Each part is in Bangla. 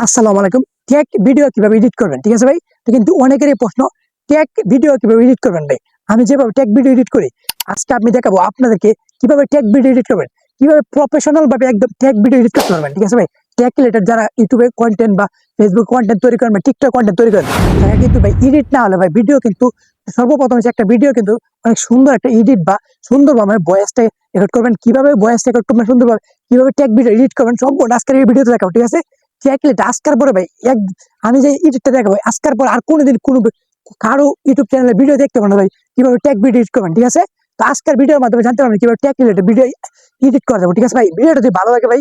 আসসালামু আলাইকুম। টেক ভিডিও কিভাবে এডিট করবেন, ঠিক আছে ভাই? তো কিন্তু অনেকেরই প্রশ্ন, টেক ভিডিও কিভাবে এডিট করবেন ভাই? আমি যেভাবে টেক ভিডিও এডিট করি, আজকে আমি দেখাবো আপনাদেরকে কিভাবে টেক ভিডিও এডিট করবেন, কিভাবে প্রফেশনাল ভাবে একদম টেক ভিডিও এডিট করতে পারবেন, ঠিক আছে ভাই? টেক রিলেটেড যারা ইউটিউবে কন্টেন্ট বা ফেসবুক কন্টেন্ট তৈরি করেন বা টিকটক কন্টেন্ট তৈরি করেন, তারা কিন্তু ভাই এডিট না হলে ভাই ভিডিও কিন্তু সর্বপ্রথম হচ্ছে একটা ভিডিও কিন্তু অনেক সুন্দর একটা এডিট বা সুন্দরভাবে ভয়েসটা রেকর্ড করবেন, কিভাবে ভয়েসটা রেকর্ড করবেন সুন্দরভাবে, কিভাবে টেক ভিডিও এডিট করবেন, সম্পূর্ণ আজকের এই ভিডিওতে দেখাবো, ঠিক আছে? টেকলেট আজকের পরে ভাই আমি যে এডিটটা দেখাবো আজকের পর আর কোনোদিন কোনো কারো ইউটিউব চ্যানেলে ভিডিও দেখতে পারবেন না ভাই, কিভাবে টেক ভিডিও এডিট করবেন, ঠিক আছে? তো আজকের ভিডিওর মাধ্যমে জানতে পারবেন কিভাবে টেক রিলেটেড ভিডিও এডিট করা যাবে, ঠিক আছে ভাই? ভিডিওটা যদি ভালো লাগে ভাই,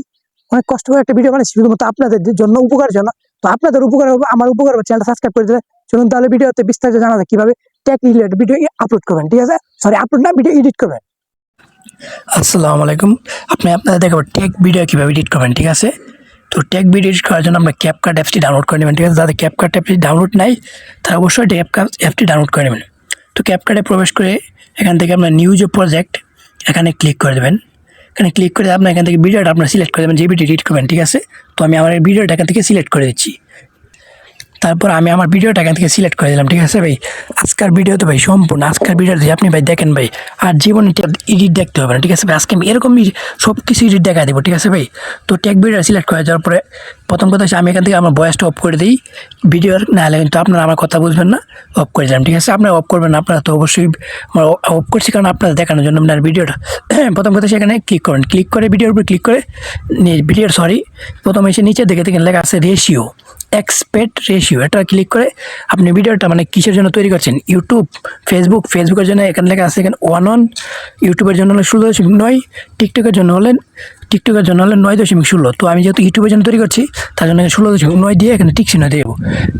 অনেক কষ্ট করে একটা ভিডিও বানাচ্ছি শুধুমাত্র আপনাদের জন্য, উপকারের জন্য। তো আপনাদের উপকার হবে, আমার উপকার হবে, চ্যানেলটা সাবস্ক্রাইব করে দিলে চলুন তাহলে ভিডিওতে বিস্তারিত জানা যায় কিভাবে টেক রিলেটেড ভিডিও আপলোড করবেন, ঠিক আছে? সরি, আপলোড না, ভিডিও এডিট করবেন। আসসালামু আলাইকুম। আপনাদের দেখাবো টেক ভিডিও কীভাবে এডিট করবেন, ঠিক আছে? তো টেক ভিডিও এডিট করার জন্য আমরা ক্যাপকাট অ্যাপসটি ডাউনলোড করে নেবেন, ঠিক আছে? যাদের ক্যাপকাট অ্যাপটি ডাউনলোড নাই তারা অবশ্যই ক্যাপকাট অ্যাপটি ডাউনলোড করে নেবেন। তো ক্যাপকাটে প্রবেশ করে এখান থেকে আপনার নিউ যে প্রজেক্ট এখানে ক্লিক করে দেবেন। এখানে ক্লিক করে আপনার এখান থেকে ভিডিওটা আপনার সিলেক্ট করে দেবেন, যে ভিডিও এডিট করবেন, ঠিক আছে? তো আমি আমার এই ভিডিওটা এখান থেকে সিলেক্ট করে দিচ্ছি। তারপর আমি আমার ভিডিওটা এখান থেকে সিলেক্ট করে দিলাম, ঠিক আছে ভাই? আজকের ভিডিও তো ভাই সম্পূর্ণ আজকের ভিডিও যদি আপনি ভাই দেখেন ভাই, আর জীবনে এডিট দেখতে হবে না, ঠিক আছে ভাই? আজকে আমি এরকমই সব কিছু এডিট দেখা দেবো, ঠিক আছে ভাই? তো টেক ভিডিও সিলেক্ট করে যাওয়ার পরে প্রথম কথা হচ্ছে আমি এখান থেকে আমার ভয়েসটা অফ করে দিই। ভিডিওর না হলে কিন্তু আপনারা আমার কথা বুঝবেন না, অফ করে দিলাম, ঠিক আছে? আপনারা অফ করবেন না, আপনারা তো অবশ্যই অফ করছি কারণ আপনারা দেখানোর জন্য আপনার ভিডিওটা। প্রথম কথা সেখানে ক্লিক করেন, ক্লিক করে ভিডিওর উপর ক্লিক করে প্রথমে এসে নিচে দেখে দেখেন লেখা আছে রেশিও, এক্সপেক্ট রেশিও, এটা ক্লিক করে আপনি ভিডিওটা মানে কিসের জন্য তৈরি করছেন, ইউটিউব, ফেসবুকের জন্য এখানে লেখা আছে এখানে 1 ইউটিউবের জন্য হলে 16.9, টিকটকের জন্য হলে 9.16। তো আমি যেহেতু ইউটিউবের জন্য তৈরি করছি তার জন্য 16.9 দিয়ে এখানে টিক চিহ্ন দেবো।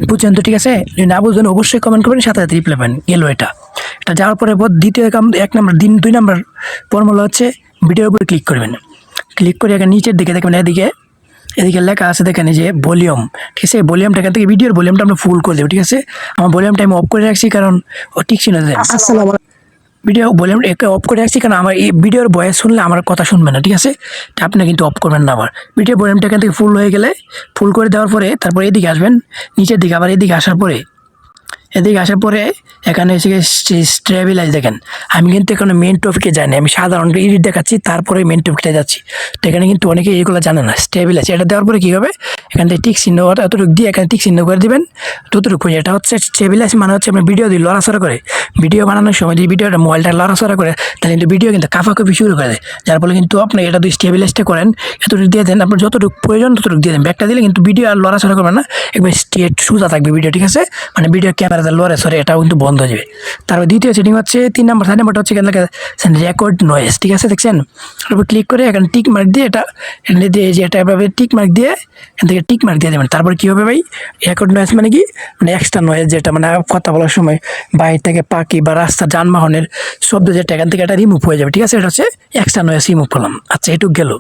বুঝছেন তো, ঠিক আছে? যদি না বুঝবেন অবশ্যই কমেন্ট করবেন, সাথে সাথে রিপ্লাই পাবেন। গেলো এটা যাওয়ার পরে দ্বিতীয় কাম 2 নম্বর ফর্মুলা হচ্ছে ভিডিওর উপরে ক্লিক করবেন। ক্লিক করে এখানে নিচের দিকে দেখবেন এদিকে লেখা আছে দেখেন যে ভলিউম, ঠিক আছে? ভলিউমটা এখান থেকে ভিডিওর ভলিউমটা আমরা ফুল করে দেবো, ঠিক আছে? আমার ভলিউমটা আমি অফ করে রাখছি কারণ ও ঠিক ছিল না। ভিডিও ভলিউম অফ করে রাখছি কারণ আমার এই ভিডিওর ভয়েস শুনলে আমার কথা শুনবে না, ঠিক আছে? তা আপনি কিন্তু অফ করবেন না। আবার ভিডিও ভলিউমটা এখান থেকে ফুল হয়ে গেলে ফুল করে দেওয়ার পরে তারপর এদিকে আসবেন, নিচের দিকে আবার এদিকে আসার পরে এখানে এসে স্টেবিলাইজ দেখেন। আমি কিন্তু এখানে মেন টপিকে যাইনি, আমি সাধারণ এডিট দেখাচ্ছি তারপরে মেন টপিকটা যাচ্ছি। তো এখানে কিন্তু অনেকে এইগুলো জানে না। স্টেবিলাইজ এটা দেওয়ার পরে কী হবে, এখান থেকে টিক চিহ্ন এতটুকু দিয়ে এখানে টিক চিহ্ন করে দেবেন ততটুকু। এটা হচ্ছে স্টেবিলাইজ মানে হচ্ছে আপনার ভিডিও দিয়ে লড়াচড়া করে, ভিডিও বানানোর সময় যদি ভিডিওটা মোবাইলটা লড়াচড়া করে তাহলে কিন্তু ভিডিও কিন্তু কাফাকাফি শুরু করে দেয়। যার ফলে কিন্তু আপনি এটা যদি স্টেবিলাইজটা করেন, এতটুকু দিয়ে দেন, আপনার যতটুকু প্রয়োজন ততটুকু দিয়ে দেন। ব্যাকটা দিলে কিন্তু ভিডিও আর লড়াচড়া করবে না, একবার স্ট্রেট সোজা থাকবে ভিডিও, ঠিক আছে? মানে ভিডিও ক্যামেরাতে লড়ে সরে এটাও কিন্তু বন্ধ হয়ে যাবে। তারপর দ্বিতীয় সেটিং হচ্ছে 3 নম্বর 4 নম্বরটা হচ্ছে এখানে রেকর্ড নয়েজ, ঠিক আছে? দেখছেন? তারপর ক্লিক করে এখানে টিক মার্ক দিয়ে এখানে দিয়ে যে এটা এভাবে টিক মার্ক দিয়ে এখান থেকে টিক মার্ক দিয়ে দেবেন। তারপর কী হবে ভাই, রেকর্ড নয়েজ মানে কি, মানে এক্সট্রা নয়েজ যেটা মানে কথা বলার সময় বাইরে থেকে পাখি বা রাস্তা যানবাহনের শব্দ যেটা এখান থেকে এটা রিমুভ হয়ে যাবে, ঠিক আছে? এটা হচ্ছে এক্সট্রা নয়েজ রিমুভ করলাম। আচ্ছা, এটুক গেল।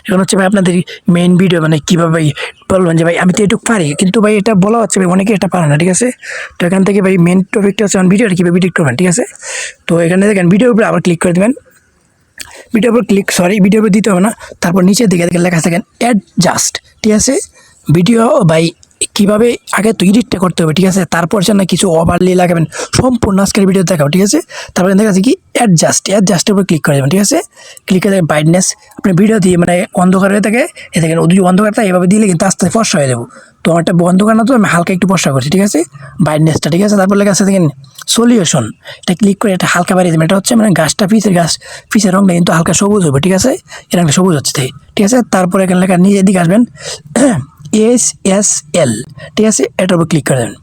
এখন হচ্ছে ভাই আপনাদের মেইন ভিডিও মানে কীভাবে ভাই বলবেন যে ভাই আমি তো এটুকু পারি, কিন্তু ভাই এটা বলা হচ্ছে ভাই অনেকে এটা পারে না, ঠিক আছে? তো এখান থেকে ভাই মেন টপিকটা হচ্ছে ভিডিওটা কীভাবে এডিট করবেন, ঠিক আছে? তো এখানে দেখেন ভিডিওর উপরে আবার ক্লিক করে দেবেন। ভিডিওর উপর ভিডিওর উপর দিতে হবে না। তারপর নিচের দিকে দেখেন লেখা থাকেন অ্যাডজাস্ট, ঠিক আছে? ভিডিও ভাই কীভাবে আগে তো এডিটটা করতে হবে, ঠিক আছে? তারপর যেন কিছু ওভারলি লাগাবেন, সম্পূর্ণ আজকের ভিডিও দেখাবো, ঠিক আছে? তারপরে দেখা যাচ্ছে কি অ্যাডজাস্টের উপর ক্লিক করে দেবেন, ঠিক আছে? ক্লিক করে দেবেন ব্রাইটনেস, আপনার ভিডিও দিয়ে মানে অন্ধকার হয়ে থাকে, এ দেখেন যদি অন্ধকার থাকে এভাবে দিলে কিন্তু আস্তে ফর্সা হয়ে যাবো। তো আমারটা অন্ধকার না, তো আমি হালকা একটু ফর্সা করছি, ঠিক আছে? ব্রাইটনেসটা, ঠিক আছে? তারপর লেখা আছে দেখেন সলিউশন, এটা ক্লিক করে এটা হালকা বাড়িয়ে দেবেন। এটা হচ্ছে মানে পিসের রঙটা কিন্তু হালকা সবুজ হবে, ঠিক আছে? এর রঙটা সবুজ হচ্ছে, ঠিক আছে? তারপরে এখানে লেখা নিজের দিকে আসবেন SSL, ঠিক আছে? এটার উপর ক্লিক করে দেবেন।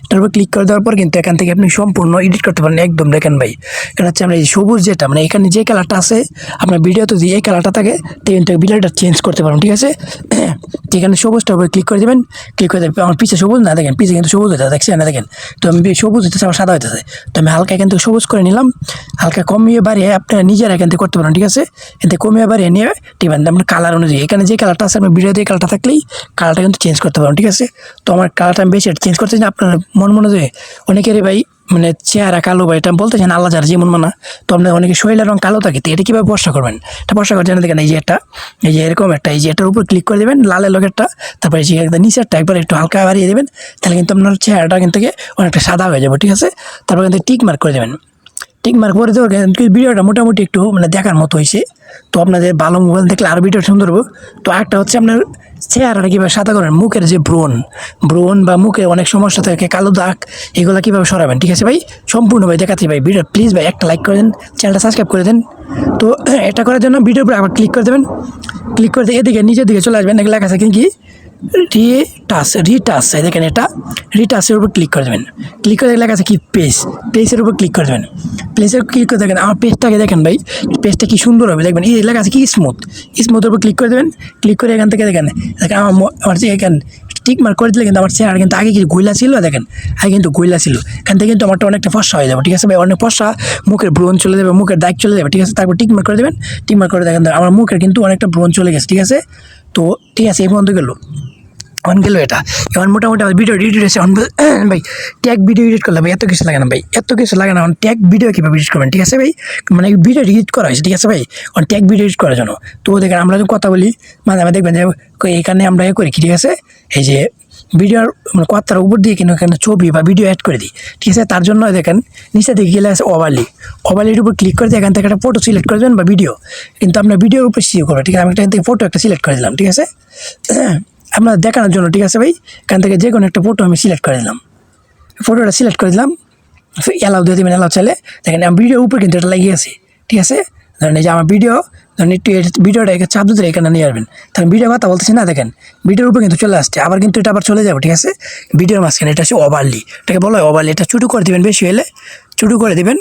এটার উপর ক্লিক করে দেওয়ার পর কিন্তু এখান থেকে আপনি সম্পূর্ণ এডিট করতে পারেন একদম। দেখেন ভাই, এটা হচ্ছে আমরা এই সবুজ যেটা মানে এখানে যে কালারটা আছে আপনার ভিডিওতে যদি এই কালারটা থাকে তো কিন্তু ভিডিওটা চেঞ্জ করতে পারবেন, ঠিক আছে? তো এখানে সবুজটার উপরে ক্লিক করে দেবেন। ক্লিক করে দেবেন, আমার পিছে সবুজ না, দেখেন পিছে কিন্তু সবুজ হতে দেখছেন না, দেখেন? তো আমি সবুজ হতেছে, আমার সাদা হইতেছে। তো আমি হালকা এখান থেকে সবুজ করে নিলাম, হালকা কমিয়ে বাড়িয়ে আপনারা নিজেরা এখান থেকে করতে পারেন, ঠিক আছে? এখান থেকে কমিয়ে বাড়িয়ে নিয়ে টিবেন আপনার কালার অনুযায়ী। এখানে যে কালারটা আছে আপনার ভিডিওতে এই কালারটা থাকলেই কালারটা কিন্তু চেঞ্জ করতে পারেন, ঠিক আছে? তো আমার কালারটা আমি বেশি চেঞ্জ করতে চাই, আপনার মন মনোযোগে অনেকেরই ভাই মানে চেহারা কালো বা এটা বলতেছেন আল্লাহ যার যেমন মানা, তো আপনার অনেকে শরীরের রং কালো থাকে, তো এটা কীভাবে ফর্সা করবেন? এটা ফর্সা করার জন্য দেখেন এই যে একটা, এই যে এরকম একটা, এই যে এটার উপর ক্লিক করে দেবেন লালের লগেরটা, তারপরে এই যে একদম নিচেরটা একবার একটু হালকা বাড়িয়ে দেবেন, তাহলে কিন্তু আপনার চেহারাটা কিন্তু অনেকটা সাদা হয়ে যাবে, ঠিক আছে? তারপর কিন্তু টিক মার্ক করে দেবেন। টিক মার্ক করে দেওয়ার ভিডিওটা মোটামুটি একটু মানে দেখার মতো হয়েছে। তো আপনাদের ভালো মোবাইল দেখলে আরও ভিডিও সুন্দর হবে। তো একটা হচ্ছে আপনার চেহারাটা কীভাবে সাদা করেন, মুখের যে ব্রণ বা মুখে অনেক সমস্যা থাকে, কালো দাগ, এগুলো কীভাবে সরাবেন, ঠিক আছে ভাই? সম্পূর্ণ ভাই দেখাচ্ছি ভাই ভিডিও, প্লিজ ভাই একটা লাইক করে দেন, চ্যানেলটা সাবস্ক্রাইব করে দেন। তো এটা করার জন্য ভিডিওর উপরে আবার ক্লিক করে দেবেন, ক্লিক করে দিয়ে এদিকে নিচের দিকে চলে আসবেন, এগুলো লেখা আছে কি রিটাচ, দেখেন এটা রিটাচের উপর ক্লিক করে দেবেন, ক্লিক করে লেখা আছে কি পেজের উপর ক্লিক করে দেবেন, পেজের ক্লিক করে দেখেন আমার পেজটাকে দেখেন ভাই, পেজটা কি সুন্দর হবে দেখবেন, এই লেখা আছে কি স্মুথের উপর ক্লিক করে দেবেন, ক্লিক করে এখান থেকে দেখেন আমার যে এখান টিক মার্ক করে দিলে কিন্তু আমার চেহারা কিন্তু আগে কিছু গইলা ছিল, দেখেন আগে কিন্তু গইলা ছিল, এখান থেকে কিন্তু আমারটা অনেকটা ফর্সা হয়ে যাবে, ঠিক আছে ভাই? অনেক ফর্সা, মুখের ব্রণ চলে যাবে, মুখের দাগ চলে যাবে, ঠিক আছে? তারপর টিক মার্ক করে দেবেন, টিক মার্ক করে দেখেন আমার মুখের কিন্তু অনেকটা ব্রণ চলে গেছে, ঠিক আছে? তো ঠিক আছে, এই পর্যন্ত গেল এটা এখন মোটামুটি আমার ভিডিও এডিট হয়েছে। ভাই ট্যাগ ভিডিও এডিট করলে ভাই এত কিছু লাগে না, ভাই এত কিছু লাগে না। এখন ট্যাগ ভিডিও কীভাবে এডিট করবেন, ঠিক আছে ভাই? মানে ভিডিও এডিট করা হয়েছে, ঠিক আছে ভাই? এখন ট্যাগ ভিডিও এডিট করার জন্য তো দেখেন আমরা যখন কথা বলি মাঝে মাঝে দেখবেন যে এখানে আমরা করি কি, ঠিক আছে? এই যে ভিডিওর মানে কথার উপর দিয়ে কিন্তু এখানে ছবি বা ভিডিও অ্যাড করে দিই, ঠিক আছে? তার জন্য দেখেন নিচে দিকে গেলে আছে ওভারলির উপর ক্লিক করে দিয়ে এখান থেকে একটা ফটো সিলেক্ট করে দেবেন বা ভিডিও, কিন্তু আপনার ভিডিওর উপর সিও করবে, ঠিক আছে? আমি এখান থেকে ফটো একটা সিলেক্ট করে দিলাম, ঠিক আছে? আপনার দেখানোর জন্য, ঠিক আছে ভাই? এখান থেকে যে কোনো একটা ফটো আমি সিলেক্ট করে দিলাম, ফটোটা সিলেক্ট করে দিলাম, অ্যালাউ দিয়ে দেবেন, অ্যালাউ চাইলে দেখেন আমার ভিডিওর উপরে কিন্তু এটা লাগিয়ে আছে, ঠিক আছে? ধরেন এই যে আমার ভিডিও, ধরেন একটু ভিডিওটা চাপ দিতে এখানে নিয়ে আসবেন, তখন ভিডিও কথা বলতেছি না, দেখেন ভিডিওর উপরে কিন্তু চলে আসছে, আবার কিন্তু এটা আবার চলে যাবে, ঠিক আছে? ভিডিওর মাঝখানে এটা হচ্ছে ওভারলি, এটাকে বলা হয় ওভারলি, এটা ছোটো করে দেবেন, বেশি হলে ছোটো করে দেবেন।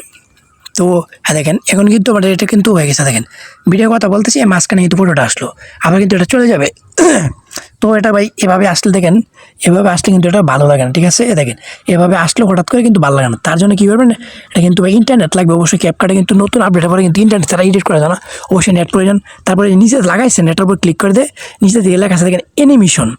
তো হ্যাঁ দেখেন এখন কিন্তু আমাদের এটা কিন্তু হয়ে গেছে, দেখেন ভিডিও কথা বলতেছি মাঝখানে কিন্তু ফটোটা আসলো, আবার কিন্তু এটা চলে যাবে। তো এটা ভাই এভাবে আসলে দেখেন, এভাবে আসলে কিন্তু এটা ভালো লাগে না, ঠিক আছে? দেখেন এভাবে আসলে হঠাৎ করে কিন্তু ভালো লাগে না, তার জন্য কী করবেন, এটা কিন্তু ভাই ইন্টারনেট লাগবে অবশ্যই। ক্যাপকাটে কিন্তু নতুন আপডেট পরে কিন্তু ইন্টারনেট ছাড়া এডিট করা যায় না, অবশ্যই নেট প্রয়োজন। তারপরে নিচে লাগাইছেন নেটের উপর ক্লিক করে দিয়ে নিচে দিকে লেখা আছে দেখেন অ্যানিমেশন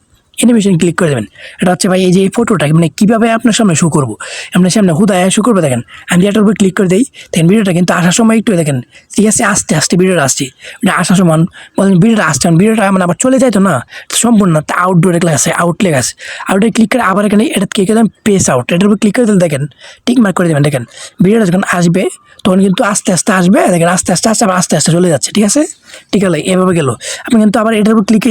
ক্লিক করে দেবেন। এটা হচ্ছে ভাই এই যে ফটোটা মানে কীভাবে আপনার সামনে শো করবো, আপনার সামনে হুদায় শো করবো, দেখেন আমি এটার উপর ক্লিক করে দিই, দেখেন ভিডিওটা কিন্তু আসার সময় একটু দেখেন, ঠিক আছে? আস্তে আস্তে ভিডিওটা আসছে, মানে আসার সময় বলেন ভিডিওটা আসছে, ভিডিওটা মানে আবার চলে যায় তো না সম্পূর্ণ, আউটডোরে আছে আউটলেগ আছে, আউটডোরে ক্লিক করে আবার এখানে এটা ক্লিক করে দেন পেস আউট, এটার উপর ক্লিক করে দিলে দেখেন টিক মার্ক করে দেবেন, দেখেন ভিডিওটা যখন আসবে তখন কিন্তু আস্তে আস্তে আসবে, দেখেন আস্তে আস্তে আসছে আবার আস্তে আস্তে চলে যাচ্ছে, ঠিক আছে? ঠিক আছে এভাবে গেল। আপনি কিন্তু আবার এটার উপর ক্লিক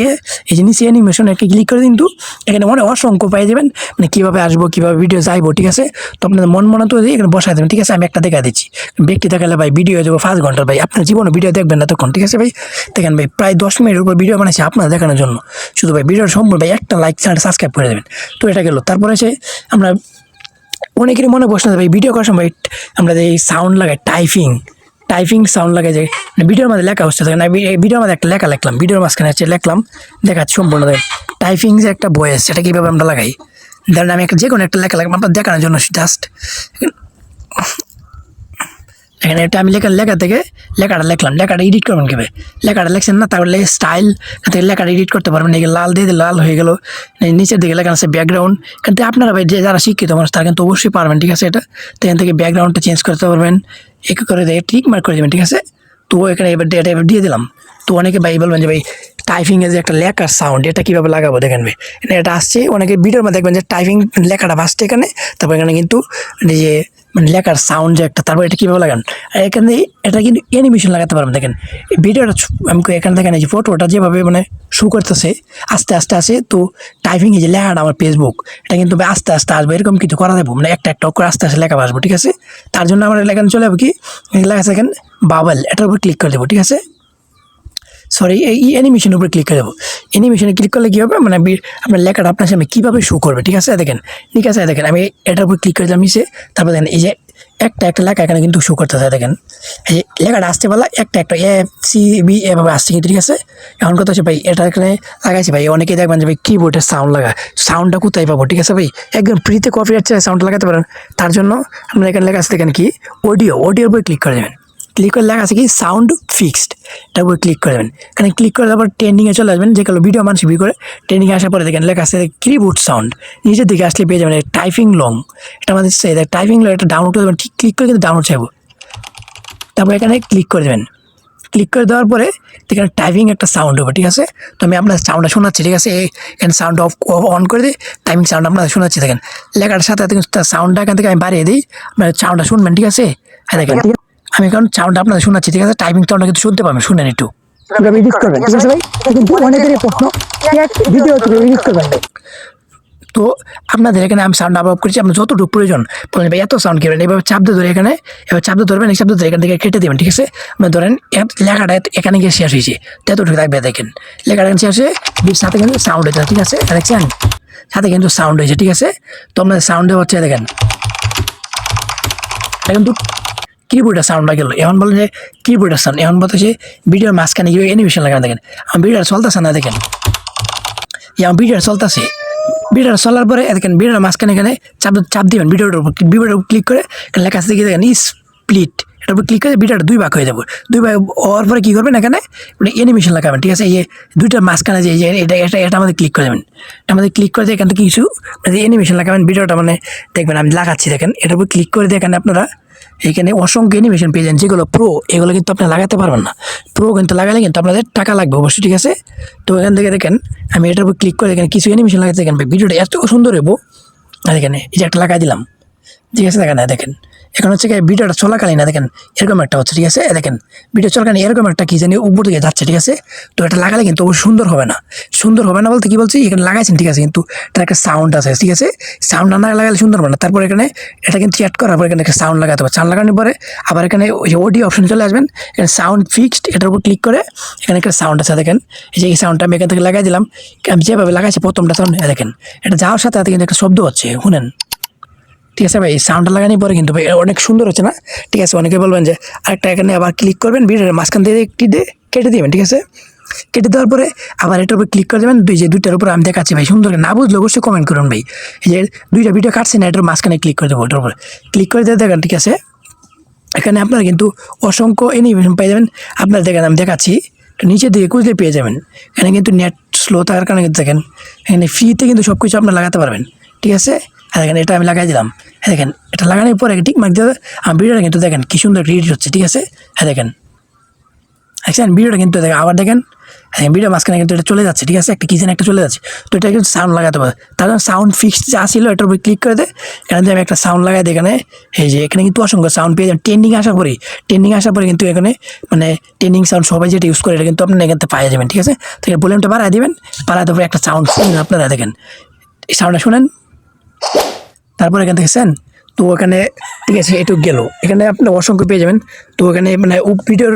এই যে নিচে অ্যানিমেশন একটা ক্লিক করে কিন্তু এখানে অনেক অসংখ্য পাই যাবেন, মানে কীভাবে আসবো কীভাবে ভিডিও যাইবো, ঠিক আছে? তো আপনাদের মন তো এখানে বসাই দেবেন, ঠিক আছে? আমি একটা দেখা দিচ্ছি, ব্যক্তি দেখালে ভাই ভিডিও হয়ে যাবো 5 ঘন্টার, ভাই আপনার জীবনে ভিডিও দেখবেন না তখন, ঠিক আছে ভাই? দেখেন ভাই প্রায় 10 মিনিটের উপর ভিডিও বানাইছি আপনার দেখানোর জন্য, শুধু ভাই ভিডিওর সম্পূর্ণ ভাই একটা লাইক চ্যানেলটা সাবস্ক্রাইব করে দেবেন। তো এটা গেল। তারপরে এসে আমরা অনেকেরই মনে প্রশ্ন ভাই ভিডিও করার সময় আমরা যে সাউন্ড লাগাই টাইপিং সাউন্ড লাগে, যে ভিডিওর মধ্যে লেখা হচ্ছে না, ভিডিওর মধ্যে একটা লেখা লিখলাম, ভিডিওর মাঝখানে হচ্ছে লিখলাম, দেখাচ্ছি সম্পূর্ণ দেখেন টাইপিং যে একটা ভয়েস, সেটা কীভাবে আমরা লাগাই, ধরেন আমি একটা যে কোনো একটা লেখা লাগলাম আপনার দেখানোর জন্য জাস্ট এখানে এটা আমি লেখা থেকে লেখাটা লিখলাম, লেখাটা এডিট করবেন কীভাবে, লেখাটা লিখছেন না, তারপরে স্টাইল থেকে লেখাটা এডিট করতে পারবেন, এখানে লাল দিয়ে লাল হয়ে গেল, নিচের দিকে লেখা আছে ব্যাকগ্রাউন্ড, কিন্তু আপনারা ভাই যে যারা শিক্ষিত মানুষ তারা কিন্তু অবশ্যই পারবেন, ঠিক আছে? এটা তো এখান থেকে ব্যাকগ্রাউন্ডটা চেঞ্জ করতে পারবেন, এক করে দিয়ে টিক মার্ক করে দেবেন, ঠিক আছে? তো এখানে এবার ডেটা এবার দিয়ে দিলাম। তো অনেকে ভাই বলবেন যে ভাই টাইপিংয়ে যে একটা লেখার সাউন্ড এটা কীভাবে লাগাবো, দেখেন ভাই এটা আসছে অনেকে ভিডিওর মধ্যে দেখবেন যে টাইপিং লেখাটা বাসছে এখানে, তারপর এখানে কিন্তু যে মানে লেখার সাউন্ড যে একটা, তারপর এটা কীভাবে লাগান, এখানে এটা কিন্তু অ্যানিমেশন লাগাতে পারবেন। দেখেন ভিডিওটা আমি এখানে দেখেন এই যে ফটোটা যেভাবে মানে শো করতেছে আস্তে আস্তে আসে, তো টাইপিং এই যে লেখাটা আমার ফেসবুক এটা কিন্তু আস্তে আস্তে আসবে, এরকম কিছু করা যাবো, মানে একটা করে আস্তে আস্তে লেখা আসবো, ঠিক আছে? তার জন্য আমার এখানে চলে যাবো কি লেখা আছে এখানে বাবল, এটার উপর ক্লিক করে দেবো, ঠিক আছে? সরি এই অ্যানিমেশনের উপরে ক্লিক করে দেবো। অ্যানিমেশনে ক্লিক করলে কী হবে, মানে আপনার লেখাটা আপনার সামনে কীভাবে শো করবে, ঠিক আছে? দেখেন ঠিক আছে, দেখেন আমি এটার উপর ক্লিক করে দিলাম নিচে, তারপর দেখেন এই যে একটা লেখা এখানে কিন্তু শো করতে হয়, দেখেন এই যে লেখাটা আসতে পারলা একটা FCB এভাবে আসছে কিন্তু, ঠিক আছে? এখন কথা হচ্ছে ভাই এটা এখানে লাগাইছি ভাই, অনেকেই দেখবেন যে ভাই কিবোর্ডের সাউন্ড লাগায়, সাউন্ডটা কোথায় পাবো, ঠিক আছে ভাই? একদম ফ্রিতে কপিরাইট চাই সাউন্ড লাগাতে পারেন, তার জন্য আপনার এখানে লেখা আছে দেখেন কি অডিওর উপরে ক্লিক করে দেবেন, ক্লিক করে লেখা আছে কি সাউন্ড ফিক্সড, এটার উপরে ক্লিক করে দেবেন। এখানে ক্লিক করে তারপর ট্রেন্ডিংয়ে চলে আসবেন, যেগুলো ভিডিও মানুষ ভিউ করে ট্রেন্ডিংয়ে আসার পরে দেখেন লেখা আছে কিবোর্ড সাউন্ড, নিচের দিকে আসলে পেয়ে যাবেন টাইপিং লং, এটা আমাদের টাইপিং লং এটা ডাউনলোড করে দেবেন, ঠিক ক্লিক করে কিন্তু ডাউনলোড চাইবো। তারপর এখানে ক্লিক করে দেবেন, ক্লিক করে দেওয়ার পরে এখানে টাইপিং একটা সাউন্ড হবে, ঠিক আছে। তো আমি আপনার সাউন্ডটা শোনাচ্ছি, ঠিক আছে। এখানে সাউন্ড অন করে দিই, টাইপিং সাউন্ড আপনাদের শোনাচ্ছি। দেখেন লেখাটার সাথে সাউন্ডটা এখান থেকে আমি বাড়িয়ে দিই, আপনার সাউন্ডটা শুনবেন, ঠিক আছে। হ্যাঁ দেখেন আমি এখন সাউন্ডটা আপনাদের শোনাচ্ছি, ঠিক আছে। টাইপিং সাউন্ডটা কিন্তু শুনতে পাবেন, শুনেন একটু। কিভাবে এডিট করবেন, ঠিক আছে ভাই? এটা কিন্তু অনেকেরই প্রশ্ন, ট্যাগ ভিডিও কিভাবে এডিট করবেন ভাই? তো আপনাদের এখানে আমি সাউন্ড আপ করেছি, আপনার যতটুকু প্রয়োজন বলেন ভাই এত সাউন্ড করবেন, এভাবে চাপ দিয়ে ধরে এখানে, এবার চাপ দিয়ে ধরবেন, এই চাপ দিয়ে ধরে এখান থেকে কেটে দেবেন, ঠিক আছে। মানে ধরেন লেখাটা এখানে গিয়ে শেষ হয়েছে, ততটুকু থাকবে। দেখেন লেখাটা শেষ হয়ে সাথে কিন্তু সাউন্ড হয়েছে, ঠিক আছে। দেখছেন সাথে কিন্তু সাউন্ড হয়েছে, ঠিক আছে। তো আপনাদের সাউন্ডে হচ্ছে দেখেন এটা কিন্তু কিবোর্ডের সাউন্ডটা গেল। এখন বলেন যে কিবোর্ডের সাউন্ড, এখন বলতেছে ভিডিওর মাঝখানে গিয়ে অ্যানিমেশন লাগানো। দেখেন আমার ভিডিওটা চলতেছে না, দেখেন আমার ভিডিওটা চলতেছে, ভিডিওটা চলার পরে দেখেন ভিডিওর মাঝখানে এখানে চাপ দিবেন, ভিডিওটার উপর ক্লিক করে লেখা আছে দেখেন স্প্লিট, এটার উপর ক্লিক করে ভিডিওটা দুই ভাগ হয়ে যাবে। দুই ভাগ হওয়ার পরে কী করবেন, এখানে অ্যানিমেশন লাগাবেন, ঠিক আছে। এই দুইটার মাঝখানে যে এটা এটা এটা আমাদের ক্লিক করে দেবেন, আমাদের ক্লিক করে দিয়ে এখান থেকে কিছু অ্যানিমেশন লাগাবেন, ভিডিওটা মানে দেখবেন আমি লাগাচ্ছি। দেখেন এটার উপর ক্লিক করে দিয়ে এখানে আপনারা এখানে অসংখ্য অ্যানিমেশন পেয়ে যান, যেগুলো প্রো, এগুলো কিন্তু আপনি লাগাতে পারবেন না। প্রো কিন্তু লাগালে কিন্তু আপনাদের টাকা লাগবে অবশ্যই, ঠিক আছে। তো এখান থেকে দেখেন আমি এটার উপর ক্লিক করে এখানে কিছু অ্যানিমেশন লাগাতে, দেখেন ভিডিওটা এত সুন্দর হবো। আর এখানে এই যে একটা লাগাই দিলাম, ঠিক আছে। দেখেন এখন হচ্ছে কি ভিডিওটা চলাকালীন না, দেখেন এরকম একটা হচ্ছে, ঠিক আছে। দেখেন ভিডিও চলাকালীন এরকম একটা কি জানি উপর দিকে যাচ্ছে, ঠিক আছে। তো এটা লাগালে কিন্তু অবশ্যই সুন্দর হবে না, সুন্দর হবে না বলতে কি বলছি, এখানে লাগাইছেন, ঠিক আছে, কিন্তু এটার একটা সাউন্ড আছে, ঠিক আছে। সাউন্ড না লাগালে সুন্দর হবে না। তারপর এখানে এটা কিন্তু চ্যাট করার পর এখানে একটা সাউন্ড লাগাতে হবে, সাউন্ড লাগানোর পরে আবার এখানে ওই যে অডিও অপশন চলে আসবেন, এখানে সাউন্ড ফিক্সড, এটার উপর ক্লিক করে এখানে একটা সাউন্ড আছে, দেখেন এই যে এই সাউন্ডটা আমি এখান থেকে লাগাই দিলাম। আমি যেভাবে লাগাইছি প্রথমটা সাউন্ড, দেখেন এটা যাওয়ার সাথে সাথে কিন্তু একটা শব্দ হচ্ছে, শুনেন, ঠিক আছে ভাই। এই সাউন্ডটা লাগানোর পরে কিন্তু ভাই অনেক সুন্দর হচ্ছে না, ঠিক আছে। অনেকে বলবেন যে আরেকটা এখানে আবার ক্লিক করবেন, ভিডিওর মাঝখান থেকে একটি দিয়ে কেটে দেবেন, ঠিক আছে। কেটে দেওয়ার পরে আবার এটার উপর ক্লিক করে দেবেন, দুইটার উপর আমি দেখাচ্ছি ভাই, সুন্দর না বুঝলে অবশ্যই কমেন্ট করুন ভাই। এই যে দুইটা ভিডিও কাটছি না, এটার মাঝখানে ক্লিক করে দেবো, এটার উপরে ক্লিক করে দিয়ে দেখেন, ঠিক আছে। এখানে আপনারা কিন্তু অসংখ্য অ্যানিমেশন পেয়ে যাবেন, আপনারা দেখেন আমি দেখাচ্ছি, নিচের দিকে খুঁজলে পেয়ে যাবেন। এখানে কিন্তু নেট স্লো থাকার কারণে কিন্তু দেখেন এখানে ফ্রিতে কিন্তু সব কিছু আপনারা লাগাতে পারবেন, ঠিক আছে। হ্যাঁ দেখেন এটা আমি লাগাই দিলাম, হ্যাঁ দেখেন এটা লাগানোর পরে ঠিক মার্ক দিয়ে আমার ভিডিওটা কিন্তু দেখেন কি সুন্দর এডিট হচ্ছে, ঠিক আছে। হ্যাঁ দেখেন ভিডিওটা কিন্তু দেখেন আবার দেখেন, হ্যাঁ ভিডিও মাঝখানে কিন্তু এটা চলে যাচ্ছে, ঠিক আছে, একটা কিচেন একটা চলে যাচ্ছে। তো এটা কিন্তু সাউন্ড লাগাতে পারে, তার জন্য সাউন্ড ফিক্সড যা ছিল এটার উপরে ক্লিক করে দেয়, এখানে আমি একটা সাউন্ড লাগাই দিই। এখানে এই যে এখানে কিন্তু অসংখ্য সাউন্ড পেয়ে যাবেন। ট্রেন্ডিং আসার পরে কিন্তু এখানে মানে ট্রেন্ডিং সাউন্ড সবাই যেটা ইউজ করে এটা কিন্তু আপনারা এখান থেকে পাওয়া যাবেন, ঠিক আছে। তো এর ভলিউমটা বাড়ায় দেবেন, বাড়ায় দেওয়ার পরে একটা সাউন্ড শুনেন, আপনারা দেখেন এই সাউন্ডটা শুনেন। তারপর এখান থেকে সেন তো এখানে ঠিক আছে এটুকু গেল, এখানে আপনি অসংখ্য পেয়ে যাবেন। তো এখানে মানে ভিডিওর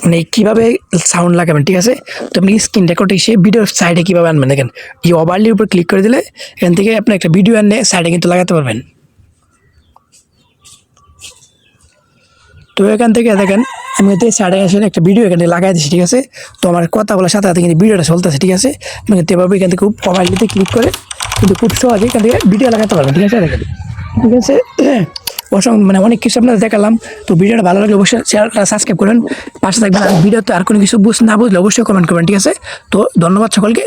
মানে কীভাবে সাউন্ড লাগাবেন, ঠিক আছে। তো আপনি স্ক্রিন রেকর্ডিং সে ভিডিওর সাইডে কীভাবে আনবেন, দেখেন এই ওভারলির উপর ক্লিক করে দিলে এখান থেকে আপনি একটা ভিডিও আনলে সাইডে কিন্তু লাগাতে পারবেন। তো এখান থেকে দেখেন আমি কিন্তু সাইডে এসে একটা ভিডিও এখানে লাগাই দিচ্ছি, ঠিক আছে। তো আমার কথা বলার সাথে সাথে কিন্তু ভিডিওটা চলতেছে, ঠিক আছে। মানে এভাবে এখান থেকে খুব ওভারলিতে ক্লিক করে কিন্তু খুব সহজে এখান থেকে ভিডিও লাগাতে পারবেন, ঠিক আছে। দেখেন ঠিক আছে, মানে অনেক কিছু আপনাদের দেখালাম। তো ভিডিওটা ভালো লাগলে অবশ্যই চ্যানেলটা সাবস্ক্রাইব করেন, পাশে থাকবেন। আর ভিডিওতে আর কোনো কিছু না বুঝলে অবশ্যই কমেন্ট করবেন, ঠিক আছে। তো ধন্যবাদ সকলকে।